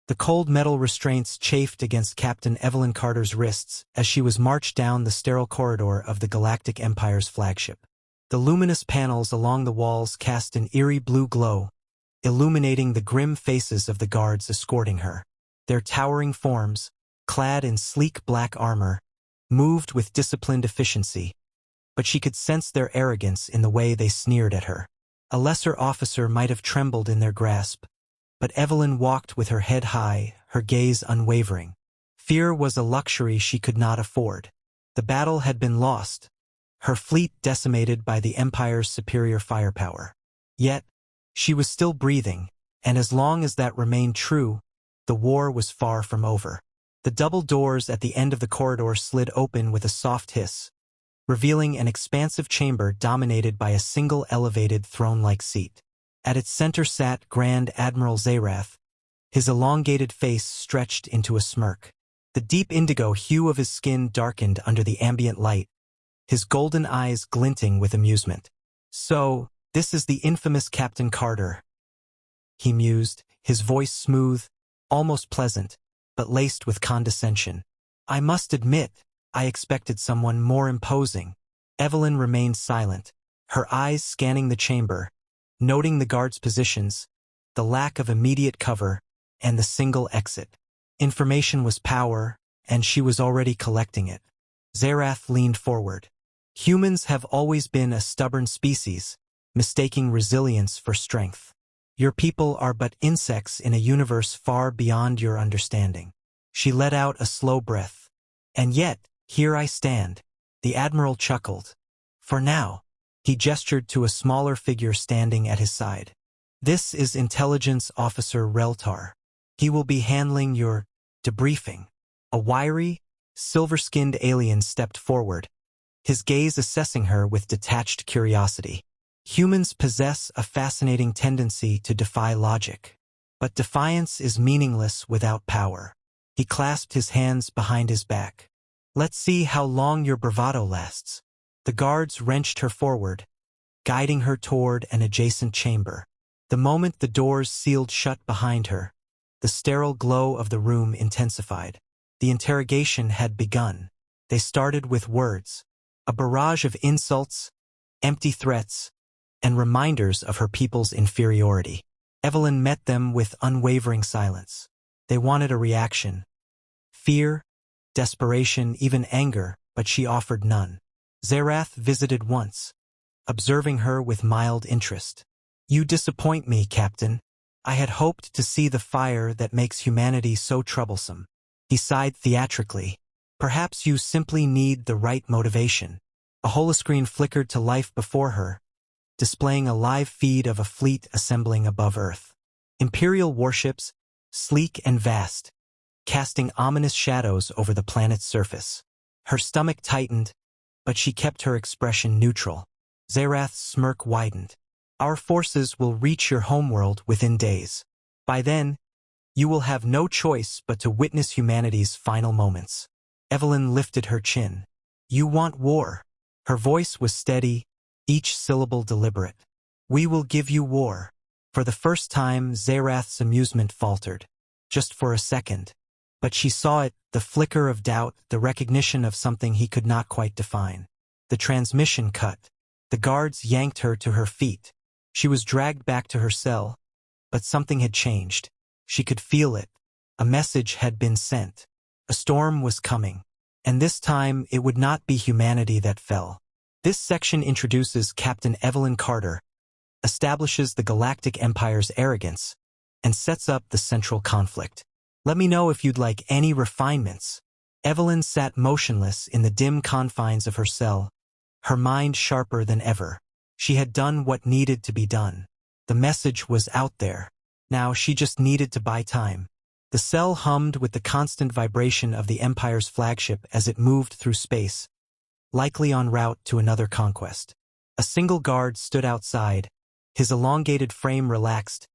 The cold metal restraints chafed against Captain Evelyn Carter's wrists as she was marched down the sterile corridor of the Galactic Empire's flagship. The luminous panels along the walls cast an eerie blue glow, illuminating the grim faces of the guards escorting her. Their towering forms, clad in sleek black armor, moved with disciplined efficiency, but she could sense their arrogance in the way they sneered at her. A lesser officer might have trembled in their grasp, but Evelyn walked with her head high, her gaze unwavering. Fear was a luxury she could not afford. The battle had been lost, her fleet decimated by the Empire's superior firepower. Yet, she was still breathing, and as long as that remained true, the war was far from over. The double doors at the end of the corridor slid open with a soft hiss, revealing an expansive chamber dominated by a single elevated throne-like seat. At its center sat Grand Admiral Zerath, his elongated face stretched into a smirk. The deep indigo hue of his skin darkened under the ambient light, his golden eyes glinting with amusement. "So, this is the infamous Captain Carter," he mused, his voice smooth, almost pleasant, but laced with condescension. "I must admit, I expected someone more imposing." Evelyn remained silent, her eyes scanning the chamber, noting the guards' positions, the lack of immediate cover, and the single exit. Information was power, and she was already collecting it. Zerath leaned forward. "Humans have always been a stubborn species, mistaking resilience for strength. Your people are but insects in a universe far beyond your understanding." She let out a slow breath. "And yet, here I stand." The Admiral chuckled. "For now." He gestured to a smaller figure standing at his side. "This is Intelligence Officer Reltar. He will be handling your debriefing." A wiry, silver-skinned alien stepped forward, his gaze assessing her with detached curiosity. Humans possess a fascinating tendency to defy logic, but defiance is meaningless without power. He clasped his hands behind his back. "Let's see how long your bravado lasts." The guards wrenched her forward, guiding her toward an adjacent chamber. The moment the doors sealed shut behind her, the sterile glow of the room intensified. The interrogation had begun. They started with words, a barrage of insults, empty threats, and reminders of her people's inferiority. Evelyn met them with unwavering silence. They wanted a reaction. Fear, desperation, even anger, but she offered none. Zerath visited once, observing her with mild interest. "You disappoint me, Captain. I had hoped to see the fire that makes humanity so troublesome." He sighed theatrically. "Perhaps you simply need the right motivation." A holoscreen flickered to life before her, displaying a live feed of a fleet assembling above Earth. Imperial warships, sleek and vast, casting ominous shadows over the planet's surface. Her stomach tightened, but she kept her expression neutral. Zerath's smirk widened. "Our forces will reach your homeworld within days. By then, you will have no choice but to witness humanity's final moments." Evelyn lifted her chin. "You want war." Her voice was steady, each syllable deliberate. "We will give you war." For the first time, Zerath's amusement faltered, just for a second. But she saw it, the flicker of doubt, the recognition of something he could not quite define. The transmission cut. The guards yanked her to her feet. She was dragged back to her cell, but something had changed. She could feel it. A message had been sent. A storm was coming. And this time, it would not be humanity that fell. This section introduces Captain Evelyn Carter, establishes the Galactic Empire's arrogance, and sets up the central conflict. Let me know if you'd like any refinements. Evelyn sat motionless in the dim confines of her cell, her mind sharper than ever. She had done what needed to be done. The message was out there. Now she just needed to buy time. The cell hummed with the constant vibration of the Empire's flagship as it moved through space, likely en route to another conquest. A single guard stood outside, his elongated frame relaxed,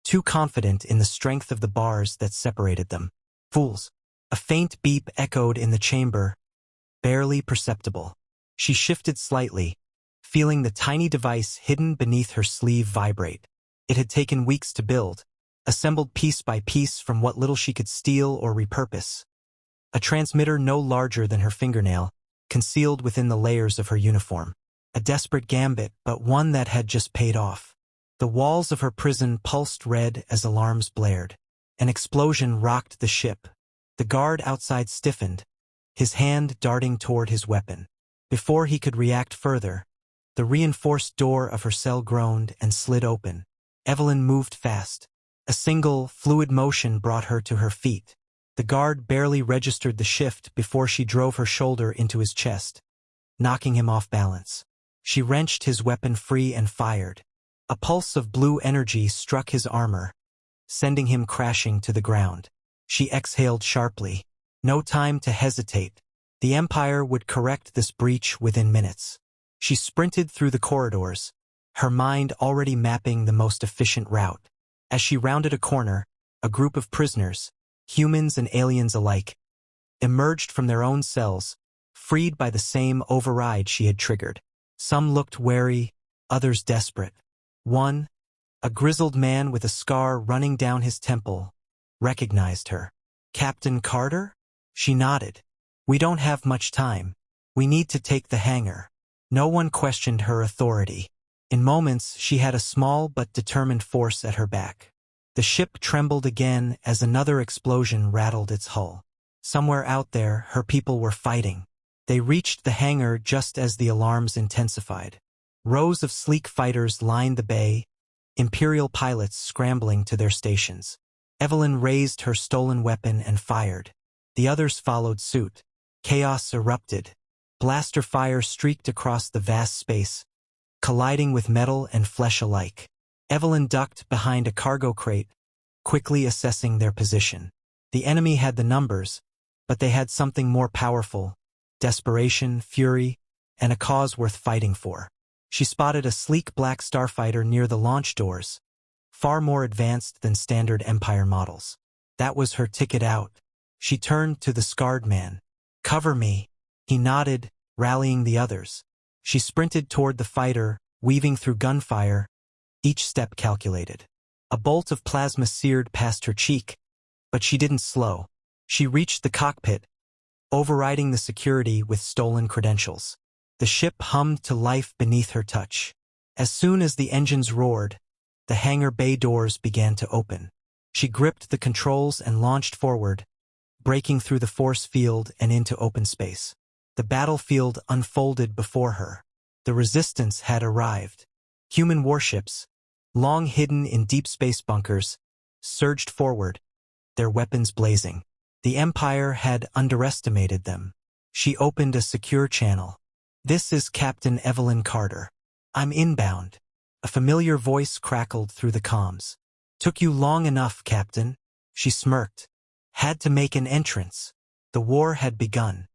too confident in the strength of the bars that separated them. "Fools!" A faint beep echoed in the chamber, barely perceptible. She shifted slightly, feeling the tiny device hidden beneath her sleeve vibrate. It had taken weeks to build, assembled piece by piece from what little she could steal or repurpose. A transmitter no larger than her fingernail, concealed within the layers of her uniform. A desperate gambit, but one that had just paid off. The walls of her prison pulsed red as alarms blared. An explosion rocked the ship. The guard outside stiffened, his hand darting toward his weapon. Before he could react further, the reinforced door of her cell groaned and slid open. Evelyn moved fast. A single, fluid motion brought her to her feet. The guard barely registered the shift before she drove her shoulder into his chest, knocking him off balance. She wrenched his weapon free and fired. A pulse of blue energy struck his armor, sending him crashing to the ground. She exhaled sharply. No time to hesitate. The Empire would correct this breach within minutes. She sprinted through the corridors, her mind already mapping the most efficient route. As she rounded a corner, a group of prisoners, humans and aliens alike, emerged from their own cells, freed by the same override she had triggered. Some looked wary, others desperate. One, a grizzled man with a scar running down his temple, recognized her. "Captain Carter?" She nodded. "We don't have much time. We need to take the hangar." No one questioned her authority. In moments, she had a small but determined force at her back. The ship trembled again as another explosion rattled its hull. Somewhere out there, her people were fighting. They reached the hangar just as the alarms intensified. Rows of sleek fighters lined the bay, Imperial pilots scrambling to their stations. Evelyn raised her stolen weapon and fired. The others followed suit. Chaos erupted. Blaster fire streaked across the vast space, colliding with metal and flesh alike. Evelyn ducked behind a cargo crate, quickly assessing their position. The enemy had the numbers, but they had something more powerful: desperation, fury, and a cause worth fighting for. She spotted a sleek black starfighter near the launch doors, far more advanced than standard Empire models. That was her ticket out. She turned to the scarred man. "Cover me." He nodded, rallying the others. She sprinted toward the fighter, weaving through gunfire, each step calculated. A bolt of plasma seared past her cheek, but she didn't slow. She reached the cockpit, overriding the security with stolen credentials. The ship hummed to life beneath her touch. As soon as the engines roared, the hangar bay doors began to open. She gripped the controls and launched forward, breaking through the force field and into open space. The battlefield unfolded before her. The resistance had arrived. Human warships, long hidden in deep space bunkers, surged forward, their weapons blazing. The Empire had underestimated them. She opened a secure channel. "This is Captain Evelyn Carter. I'm inbound." A familiar voice crackled through the comms. "Took you long enough, Captain." She smirked. "Had to make an entrance." The war had begun.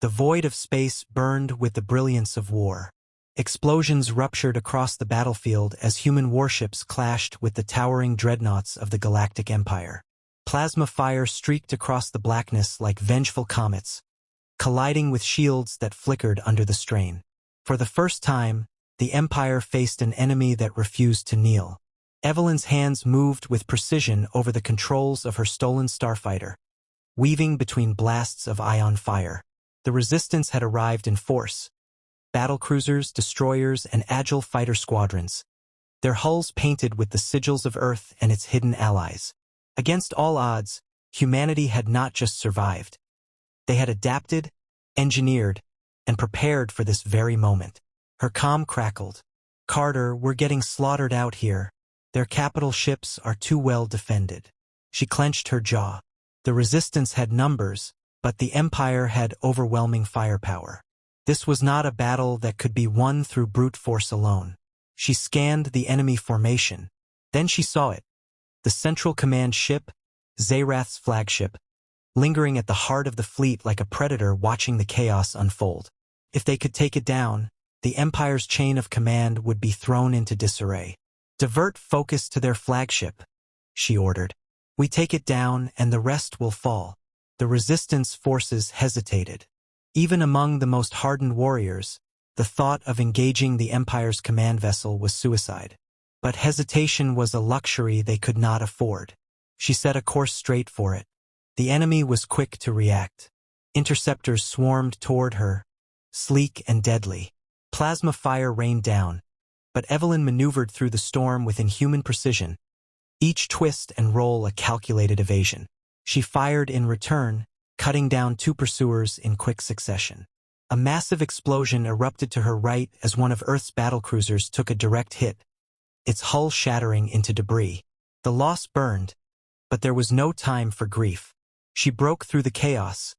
The void of space burned with the brilliance of war. Explosions ruptured across the battlefield as human warships clashed with the towering dreadnoughts of the Galactic Empire. Plasma fire streaked across the blackness like vengeful comets, colliding with shields that flickered under the strain. For the first time, the Empire faced an enemy that refused to kneel. Evelyn's hands moved with precision over the controls of her stolen starfighter, weaving between blasts of ion fire. The resistance had arrived in force. Battlecruisers, destroyers, and agile fighter squadrons, their hulls painted with the sigils of Earth and its hidden allies. Against all odds, humanity had not just survived. They had adapted, engineered, and prepared for this very moment. Her comm crackled. "Carter, we're getting slaughtered out here. Their capital ships are too well defended." She clenched her jaw. The resistance had numbers, but the Empire had overwhelming firepower. This was not a battle that could be won through brute force alone. She scanned the enemy formation. Then she saw it. The Central Command ship, Zayrath's flagship, lingering at the heart of the fleet like a predator watching the chaos unfold. If they could take it down, the Empire's chain of command would be thrown into disarray. "Divert focus to their flagship," she ordered. "We take it down and the rest will fall." The resistance forces hesitated. Even among the most hardened warriors, the thought of engaging the Empire's command vessel was suicide. But hesitation was a luxury they could not afford. She set a course straight for it. The enemy was quick to react. Interceptors swarmed toward her, sleek and deadly. Plasma fire rained down, but Evelyn maneuvered through the storm with inhuman precision, each twist and roll a calculated evasion. She fired in return, cutting down 2 pursuers in quick succession. A massive explosion erupted to her right as one of Earth's battlecruisers took a direct hit, its hull shattering into debris. The loss burned, but there was no time for grief. She broke through the chaos,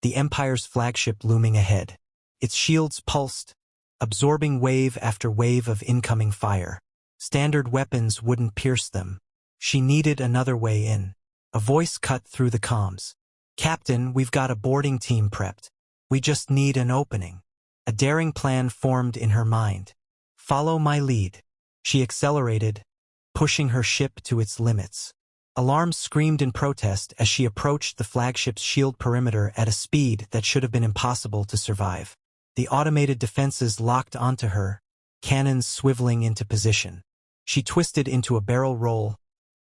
the Empire's flagship looming ahead. Its shields pulsed, absorbing wave after wave of incoming fire. Standard weapons wouldn't pierce them. She needed another way in. A voice cut through the comms. "Captain, we've got a boarding team prepped. We just need an opening." A daring plan formed in her mind. "Follow my lead." She accelerated, pushing her ship to its limits. Alarms screamed in protest as she approached the flagship's shield perimeter at a speed that should have been impossible to survive. The automated defenses locked onto her, cannons swiveling into position. She twisted into a barrel roll,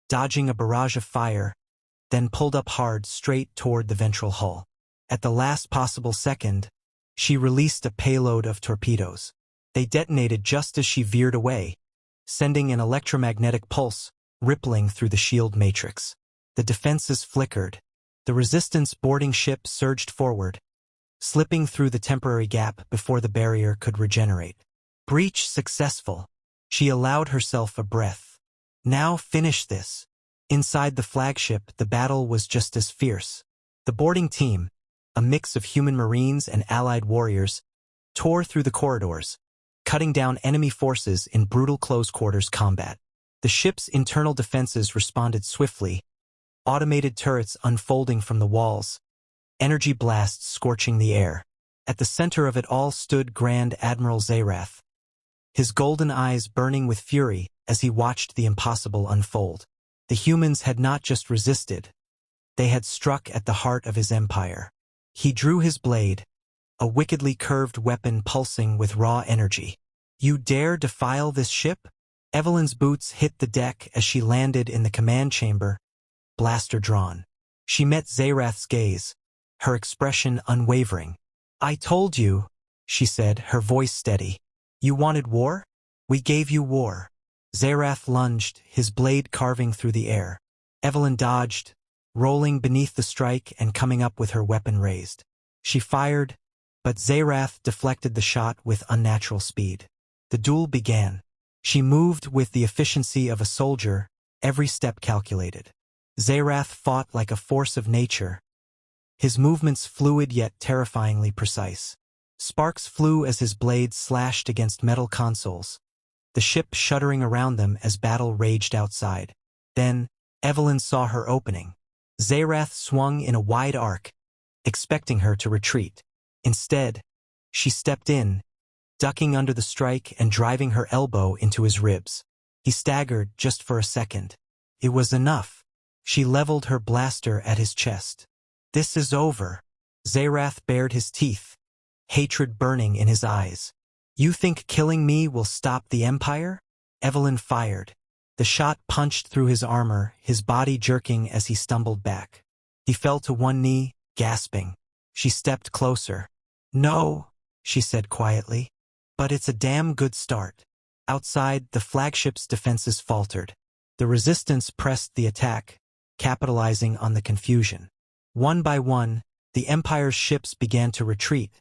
dodging a barrage of fire, then pulled up hard straight toward the ventral hull. At the last possible second, she released a payload of torpedoes. They detonated just as she veered away, sending an electromagnetic pulse rippling through the shield matrix. The defenses flickered. The resistance boarding ship surged forward, slipping through the temporary gap before the barrier could regenerate. Breach successful. She allowed herself a breath. Now finish this. Inside the flagship, the battle was just as fierce. The boarding team, a mix of human marines and allied warriors, tore through the corridors, cutting down enemy forces in brutal close-quarters combat. The ship's internal defenses responded swiftly, automated turrets unfolding from the walls, energy blasts scorching the air. At the center of it all stood Grand Admiral Zerath, his golden eyes burning with fury as he watched the impossible unfold. The humans had not just resisted, they had struck at the heart of his empire. He drew his blade, a wickedly curved weapon pulsing with raw energy. "You dare defile this ship?" Evelyn's boots hit the deck as she landed in the command chamber, blaster drawn. She met Zerath's gaze, her expression unwavering. "I told you," she said, her voice steady. "You wanted war? We gave you war." Zerath lunged, his blade carving through the air. Evelyn dodged, rolling beneath the strike and coming up with her weapon raised. She fired, but Zerath deflected the shot with unnatural speed. The duel began. She moved with the efficiency of a soldier, every step calculated. Zerath fought like a force of nature, his movements fluid yet terrifyingly precise. Sparks flew as his blade slashed against metal consoles, the ship shuddering around them as battle raged outside. Then, Evelyn saw her opening. Zerath swung in a wide arc, expecting her to retreat. Instead, she stepped in, ducking under the strike and driving her elbow into his ribs. He staggered just for a second. It was enough. She leveled her blaster at his chest. "This is over." Zerath bared his teeth, hatred burning in his eyes. "You think killing me will stop the Empire?" Evelyn fired. The shot punched through his armor, his body jerking as he stumbled back. He fell to one knee, gasping. She stepped closer. "No," she said quietly. "But it's a damn good start." Outside, the flagship's defenses faltered. The resistance pressed the attack, capitalizing on the confusion. One by one, the Empire's ships began to retreat,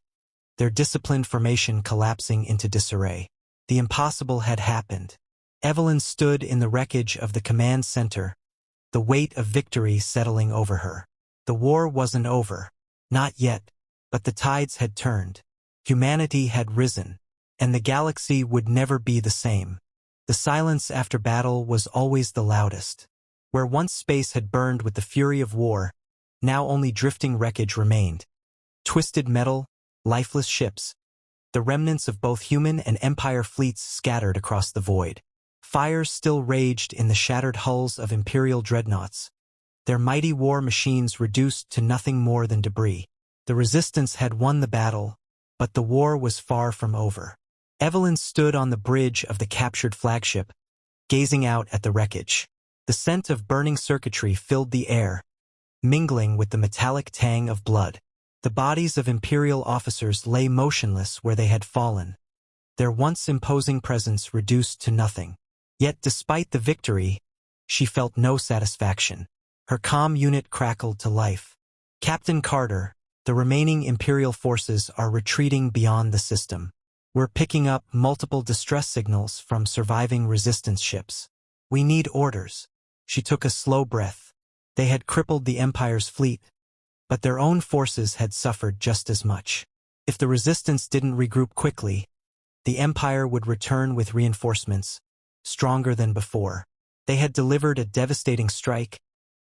their disciplined formation collapsing into disarray. The impossible had happened. Evelyn stood in the wreckage of the command center, the weight of victory settling over her. The war wasn't over. Not yet, but the tides had turned. Humanity had risen, and the galaxy would never be the same. The silence after battle was always the loudest. Where once space had burned with the fury of war, now only drifting wreckage remained. Twisted metal, lifeless ships, the remnants of both human and Empire fleets scattered across the void. Fires still raged in the shattered hulls of Imperial dreadnoughts, their mighty war machines reduced to nothing more than debris. The resistance had won the battle, but the war was far from over. Evelyn stood on the bridge of the captured flagship, gazing out at the wreckage. The scent of burning circuitry filled the air, mingling with the metallic tang of blood. The bodies of Imperial officers lay motionless where they had fallen, their once imposing presence reduced to nothing. Yet despite the victory, she felt no satisfaction. Her comm unit crackled to life. "Captain Carter, the remaining Imperial forces are retreating beyond the system. We're picking up multiple distress signals from surviving resistance ships. We need orders." She took a slow breath. They had crippled the Empire's fleet, but their own forces had suffered just as much. If the resistance didn't regroup quickly, the Empire would return with reinforcements, stronger than before. They had delivered a devastating strike,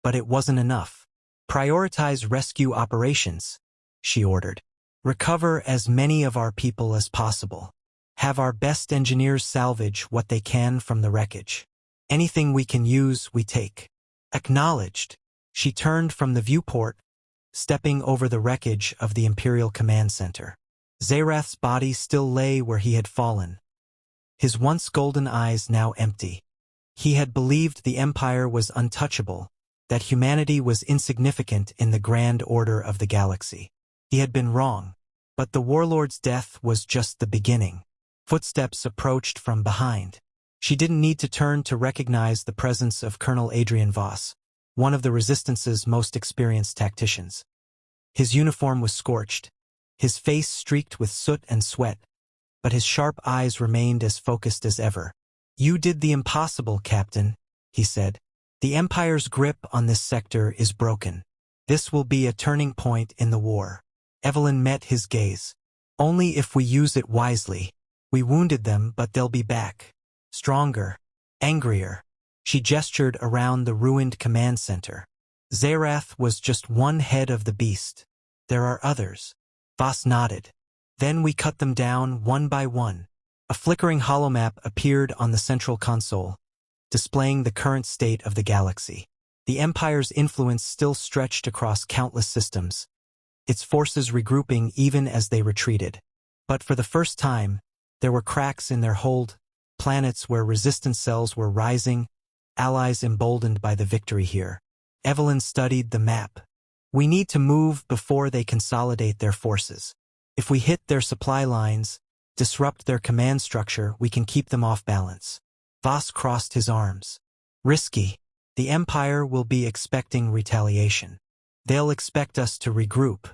but it wasn't enough. "Prioritize rescue operations," she ordered. "Recover as many of our people as possible. Have our best engineers salvage what they can from the wreckage. Anything we can use, we take." Acknowledged. She turned from the viewport, stepping over the wreckage of the Imperial Command Center. Zerath's body still lay where he had fallen, his once golden eyes now empty. He had believed the Empire was untouchable, that humanity was insignificant in the grand order of the galaxy. He had been wrong, but the warlord's death was just the beginning. Footsteps approached from behind. She didn't need to turn to recognize the presence of Colonel Adrian Voss, one of the Resistance's most experienced tacticians. His uniform was scorched, his face streaked with soot and sweat, but his sharp eyes remained as focused as ever. "You did the impossible, Captain," he said. "The Empire's grip on this sector is broken. This will be a turning point in the war." Evelyn met his gaze. "Only if we use it wisely. We wounded them, but they'll be back. Stronger, angrier." She gestured around the ruined command center. "Zerath was just one head of the beast. There are others." Voss nodded. "Then we cut them down one by one." A flickering holomap appeared on the central console, displaying the current state of the galaxy. The Empire's influence still stretched across countless systems, its forces regrouping even as they retreated. But for the first time, there were cracks in their hold, planets where resistance cells were rising, allies emboldened by the victory here. Evelyn studied the map. "We need to move before they consolidate their forces. If we hit their supply lines, disrupt their command structure, we can keep them off balance." Voss crossed his arms. "Risky. The Empire will be expecting retaliation. They'll expect us to regroup,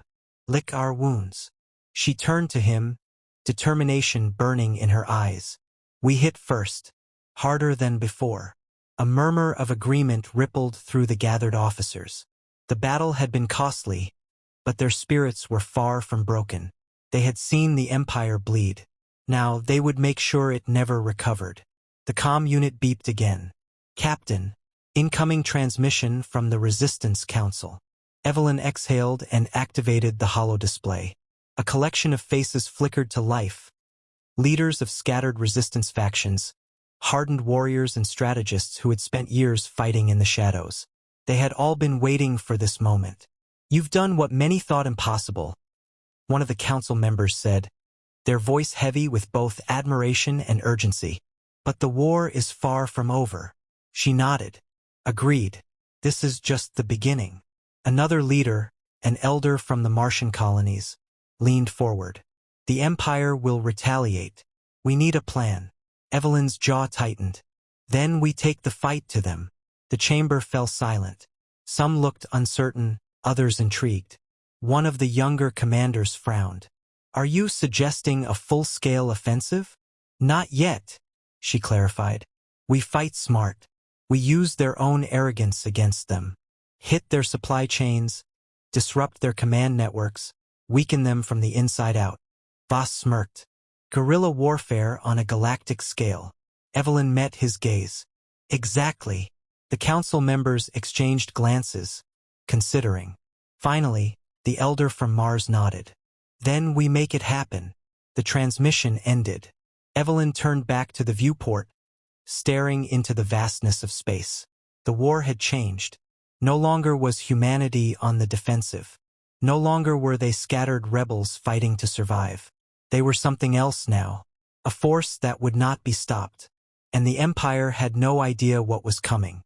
lick our wounds." She turned to him, determination burning in her eyes. "We hit first, harder than before." A murmur of agreement rippled through the gathered officers. The battle had been costly, but their spirits were far from broken. They had seen the Empire bleed. Now they would make sure it never recovered. The comm unit beeped again. "Captain, incoming transmission from the Resistance Council." Evelyn exhaled and activated the holodisplay. A collection of faces flickered to life. Leaders of scattered resistance factions, hardened warriors and strategists who had spent years fighting in the shadows. They had all been waiting for this moment. "You've done what many thought impossible," one of the council members said, their voice heavy with both admiration and urgency. "But the war is far from over." She nodded. "Agreed. This is just the beginning." Another leader, an elder from the Martian colonies, leaned forward. "The Empire will retaliate. We need a plan." Evelyn's jaw tightened. "Then we take the fight to them." The chamber fell silent. Some looked uncertain, others intrigued. One of the younger commanders frowned. "Are you suggesting a full-scale offensive?" "Not yet," she clarified. "We fight smart. We use their own arrogance against them. Hit their supply chains, disrupt their command networks, weaken them from the inside out." Voss smirked. "Guerrilla warfare on a galactic scale." Evelyn met his gaze. "Exactly." The council members exchanged glances, considering. Finally, the elder from Mars nodded. "Then we make it happen." The transmission ended. Evelyn turned back to the viewport, staring into the vastness of space. The war had changed. No longer was humanity on the defensive. No longer were they scattered rebels fighting to survive. They were something else now, a force that would not be stopped. And the Empire had no idea what was coming.